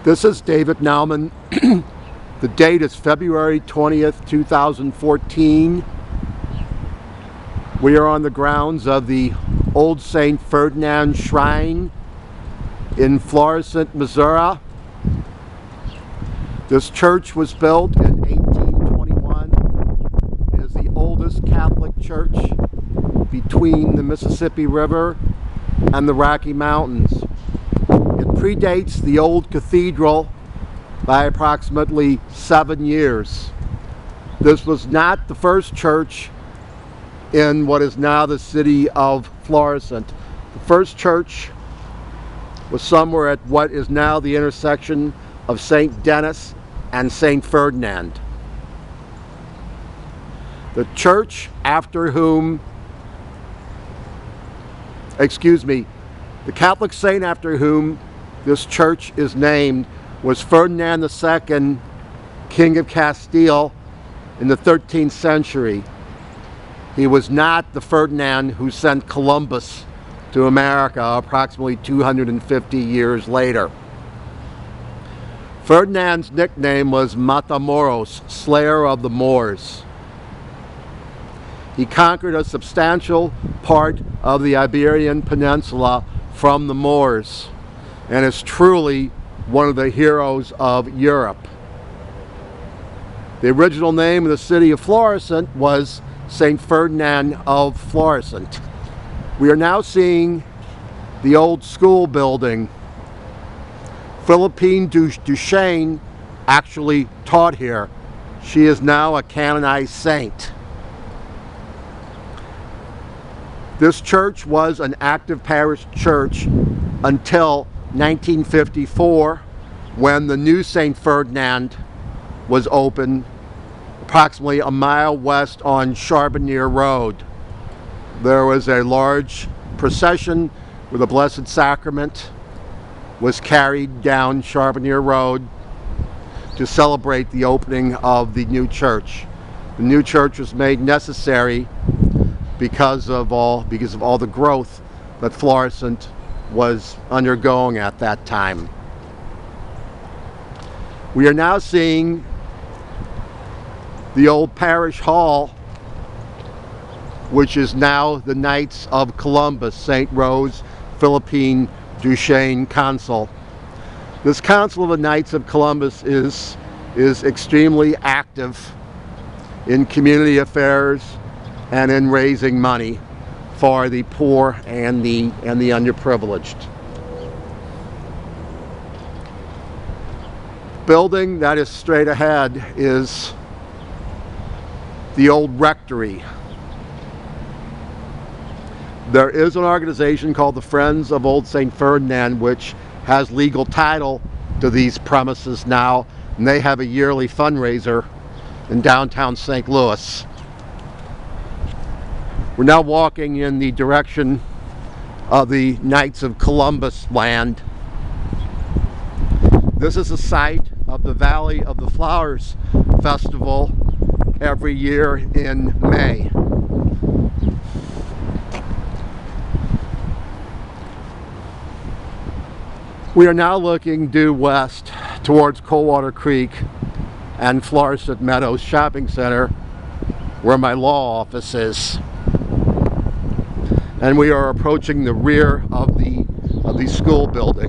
This is David Naumann. The date is February 20th, 2014. We are on the grounds of the old St. Ferdinand Shrine in Florissant, Missouri. This church was built in 1821. It is the oldest Catholic church between the Mississippi River and the Rocky Mountains. It predates the old cathedral by approximately 7 years. This was not the first church in what is now the city of Florissant. The first church was somewhere at what is now the intersection of St. Denis and St. Ferdinand. The church after whom, the Catholic saint after whom this church is named was Ferdinand II, King of Castile in the 13th century. He was not the Ferdinand who sent Columbus to America approximately 250 years later. Ferdinand's nickname was Matamoros, Slayer of the Moors. He conquered a substantial part of the Iberian Peninsula from the Moors and is truly one of the heroes of Europe. The original name of the city of Florissant was St. Ferdinand of Florissant. We are now seeing the old school building. Philippine Duchesne actually taught here. She is now a canonized saint. This church was an active parish church until 1954, when the new St. Ferdinand was opened approximately a mile west on Charbonnier Road. There was a large procession where the Blessed Sacrament was carried down Charbonnier Road to celebrate the opening of the new church. The new church was made necessary because of all the growth that Florissant was undergoing at that time. We are now seeing the old parish hall, which is now the Knights of Columbus, St. Rose Philippine Duchesne Council. This Council of the Knights of Columbus is extremely active in community affairs and in raising money for the poor and the underprivileged. Building that is straight ahead is the old rectory. There is an organization called the Friends of Old St. Ferdinand, which has legal title to these premises now, and they have a yearly fundraiser in downtown St. Louis. We're now walking in the direction of the Knights of Columbus land. This is the site of the Valley of the Flowers Festival every year in May. We are now looking due west towards Coldwater Creek and Florissant Meadows Shopping Center, where my law office is. And we are approaching the rear of the school building.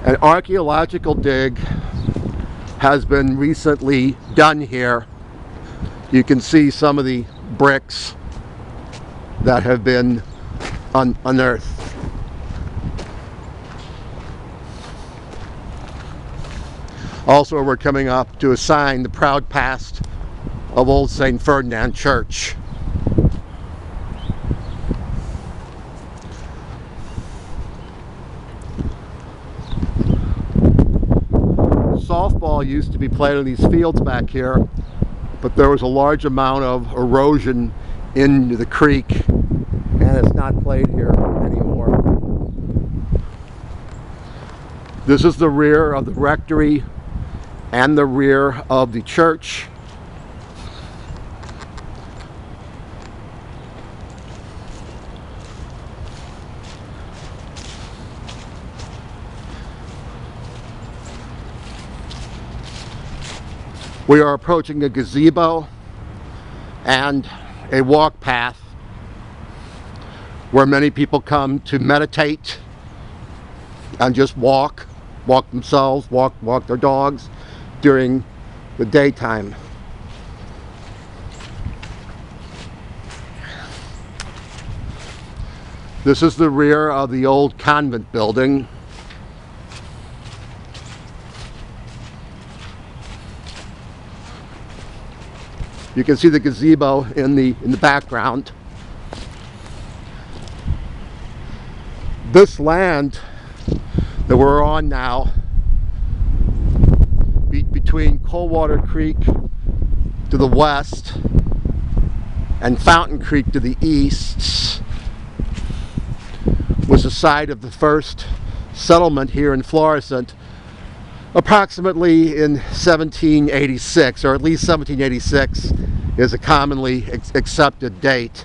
An archaeological dig has been recently done here. You can see some of the bricks that have been unearthed. Also, we're coming up to a sign, the proud past of Old St. Ferdinand Church. Softball used to be played on these fields back here, but there was a large amount of erosion into the creek, and it's not played here anymore. This is the rear of the rectory and the rear of the church. We are approaching a gazebo and a walk path where many people come to meditate and just walk themselves, walk their dogs during the daytime. This is the rear of the old convent building. You can see the gazebo in the background. This land that we're on now, between Coldwater Creek to the west and Fountain Creek to the east, was the site of the first settlement here in Florissant, approximately in 1786, or at least 1786 is a commonly accepted date.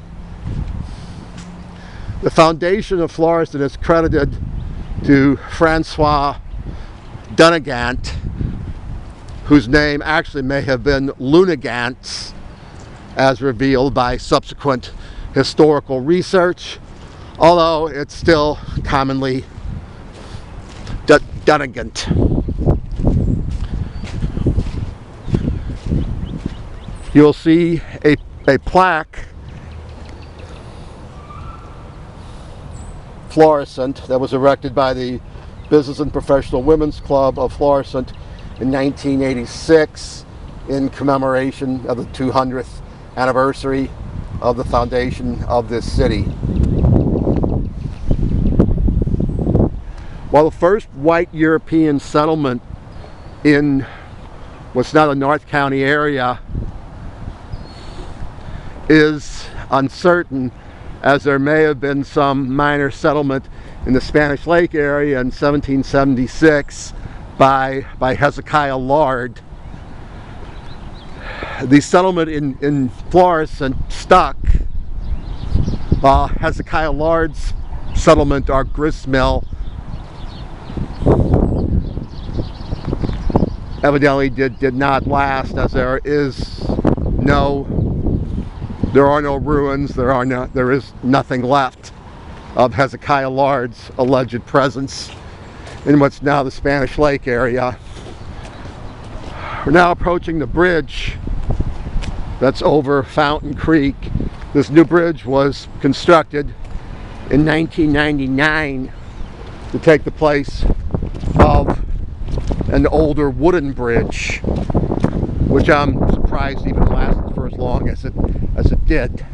The foundation of Florissant is credited to Francois Dunagant, whose name actually may have been Lunagant, as revealed by subsequent historical research, although it's still commonly Dunagant. You'll see a plaque, Florissant, that was erected by the Business and Professional Women's Club of Florissant in 1986 in commemoration of the 200th anniversary of the foundation of this city. While the first white European settlement in what's now the North County area is uncertain, as there may have been some minor settlement in the Spanish Lake area in 1776 by Hezekiah Lard. The settlement in Florissant stuck. Hezekiah Lard's settlement, or gristmill, evidently did not last, as there are no ruins, there is nothing left of Hezekiah Lard's alleged presence in what's now the Spanish Lake area. We're now approaching the bridge that's over Fountain Creek. This new bridge was constructed in 1999 to take the place of an older wooden bridge, which I'm surprised even lasted for as long as it did.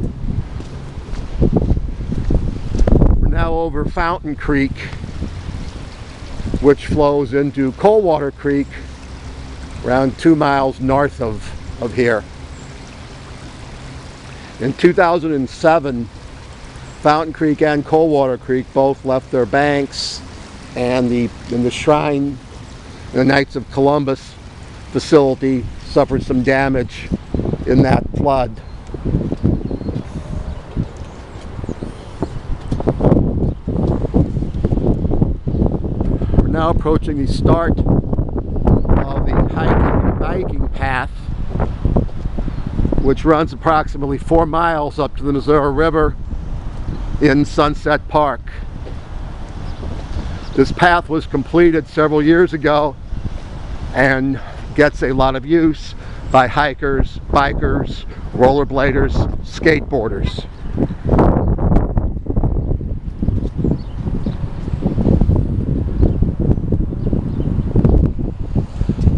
We're now over Fountain Creek, which flows into Coldwater Creek around 2 miles north of here. In 2007, Fountain Creek and Coldwater Creek both left their banks, and the Shrine, the Knights of Columbus facility, suffered some damage in that flood. We're now approaching the start of the hiking and biking path, which runs approximately 4 miles up to the Missouri River in Sunset Park. This path was completed several years ago and gets a lot of use by hikers, bikers, rollerbladers, skateboarders.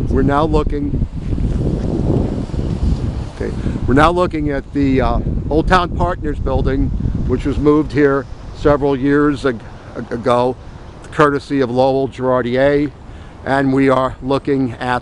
We're now looking at the Old Town Partners building, which was moved here several years ago, courtesy of Lowell Girardier, and we are looking at